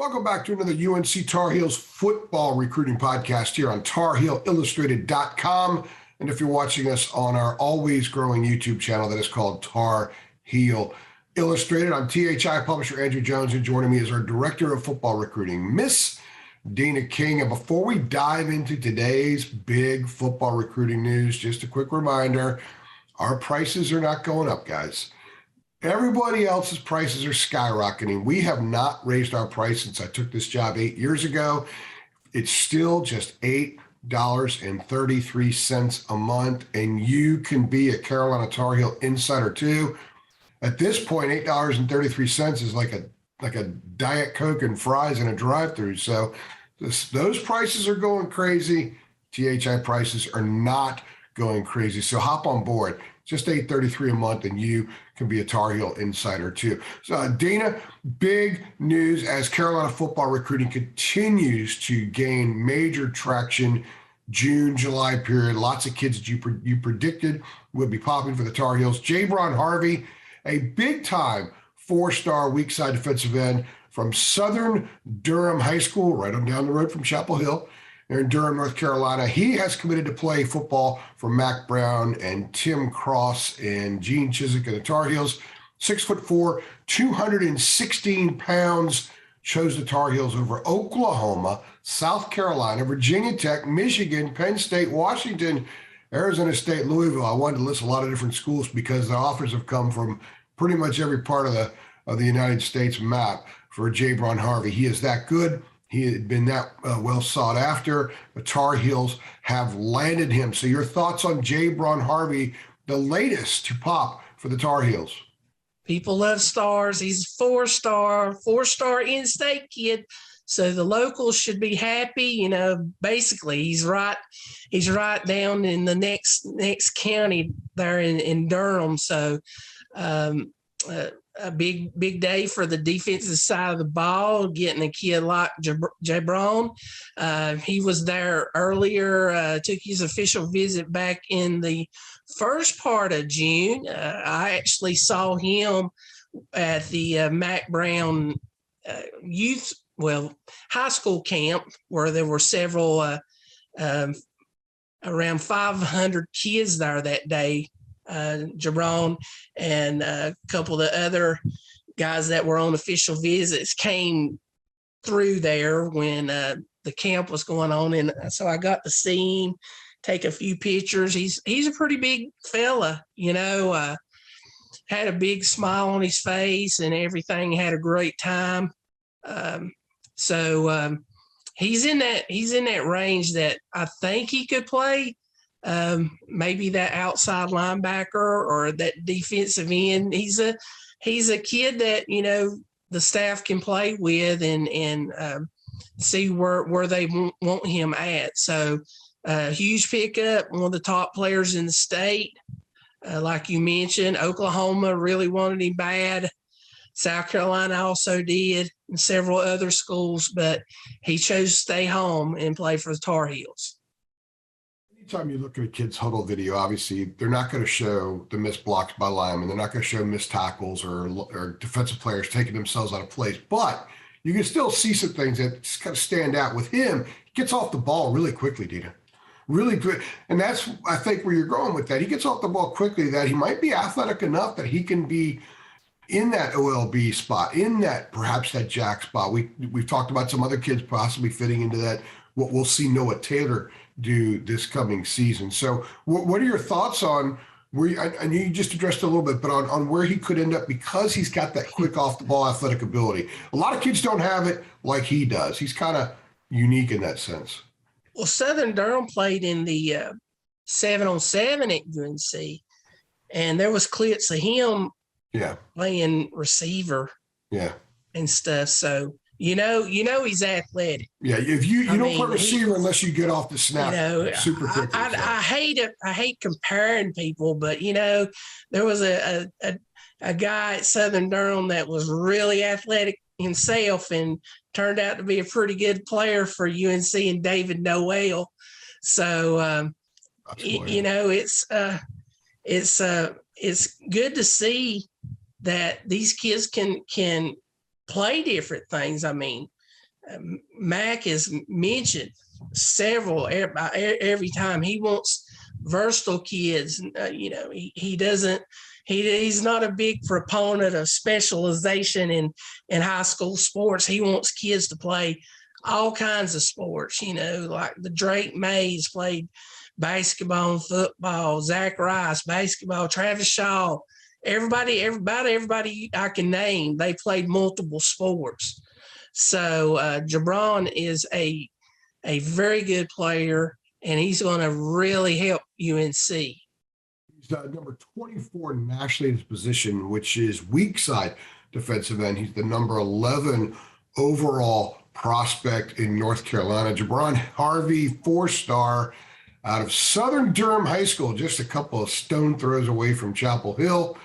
Welcome back to another UNC Tar Heels football recruiting podcast here on TarHeelIllustrated.com. And if you're watching us on our always growing YouTube channel that is called Tar Heel Illustrated, I'm THI publisher Andrew Jones, and joining me is our director of football recruiting, Miss Deana King. And before we dive into today's big football recruiting news, just a quick reminder, our prices are not going up, guys. Everybody else's prices are skyrocketing. We have not raised our price since I took this job 8 years ago. It's still just $8.33 a month, and you can be a Carolina Tar Heel insider too. At this point, $8.33 is like a Diet Coke and fries in a drive-through. So those prices are going crazy. THI prices are not going crazy. So hop on board. Just $8.33 a month, and you can be a Tar Heel insider too. So Deana, big news as Carolina football recruiting continues to gain major traction. June, July period, lots of kids that you predicted would be popping for the Tar Heels. Jaybron Harvey, a big-time four-star weak side defensive end from Southern Durham High School, right on down the road from Chapel Hill. In Durham, North Carolina. He has committed to play football for Mack Brown and Tim Cross and Gene Chizik and the Tar Heels. 6'4", 216 pounds, chose the Tar Heels over Oklahoma, South Carolina, Virginia Tech, Michigan, Penn State, Washington, Arizona State, Louisville. I wanted to list a lot of different schools because the offers have come from pretty much every part of the United States map for Jaybron Harvey. He is that good. He had been that well sought after. The Tar Heels have landed him. So your thoughts on Jaybron Harvey, the latest to pop for the Tar Heels? People love stars. He's a four-star in-state kid. So the locals should be happy. You know, basically he's right down in the next county there in Durham. So a big day for the defensive side of the ball, getting a kid like Jaybron. He was there earlier, took his official visit back in the first part of June. I actually saw him at the Mack Brown high school camp, where there were several, around 500 kids there that day. Jaybron and a couple of the other guys that were on official visits came through there when the camp was going on, and so I got to see him, take a few pictures. He's a pretty big fella, you know, had a big smile on his face and everything, had a great time. So he's in that range that I think he could play. Maybe that outside linebacker or that defensive end. He's a kid that, you know, the staff can play with and see where they want him at. So huge pickup, one of the top players in the state. Like you mentioned, Oklahoma really wanted him bad. South Carolina also did, and several other schools, but he chose to stay home and play for the Tar Heels. Anytime you look at a kid's huddle video, obviously they're not going to show the missed blocks by linemen. They're not going to show missed tackles or defensive players taking themselves out of place. But you can still see some things that just kind of stand out with him. He gets off the ball really quickly, Deana. Really good. And that's, I think, where you're going with that. He gets off the ball quickly, that he might be athletic enough that he can be in that OLB spot, in that perhaps that jack spot. We've talked about some other kids possibly fitting into that, what we'll see Noah Taylor do this coming season. So what are your thoughts on where I know you just addressed it a little bit, but on where he could end up because he's got that quick off the ball athletic ability? A lot of kids don't have it like he does. He's kind of unique in that sense. Well, Southern Durham played in the 7-on-7 at UNC, and there was clips of him playing receiver and stuff. So You know, he's athletic. Yeah, if you don't put receiver unless you get off the snap. You know, super quick. I hate it. I hate comparing people, but you know, there was a guy at Southern Durham that was really athletic himself and turned out to be a pretty good player for UNC, and David Noel. So you know, it's good to see that these kids can play different things. I mean, Mack is mentioned several every time. He wants versatile kids. He doesn't. He's not a big proponent of specialization in high school sports. He wants kids to play all kinds of sports. Like the Drake Mays played basketball and football. Zach Rice basketball. Travis Shaw. Everybody I can name, they played multiple sports. So Jaybron is a very good player, and he's going to really help UNC. He's number 24 nationally in his position, which is weak side defensive end. He's the number 11 overall prospect in North Carolina. Jaybron Harvey, 4-star out of Southern Durham High School, just a couple of stone throws away from Chapel Hill.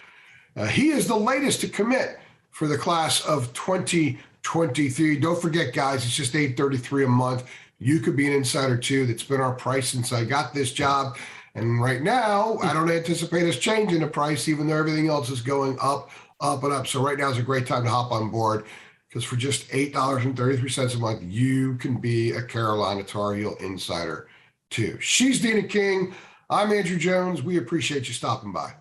He is the latest to commit for the class of 2023. Don't forget, guys, it's just $833 a month. You could be an insider too. That's been our price since I got this job. And right now, I don't anticipate us changing the price, even though everything else is going up, up, and up. So right now is a great time to hop on board, because for just $8.33 a month, you can be a Carolina Tar Heel insider too. She's Deana King. I'm Andrew Jones. We appreciate you stopping by.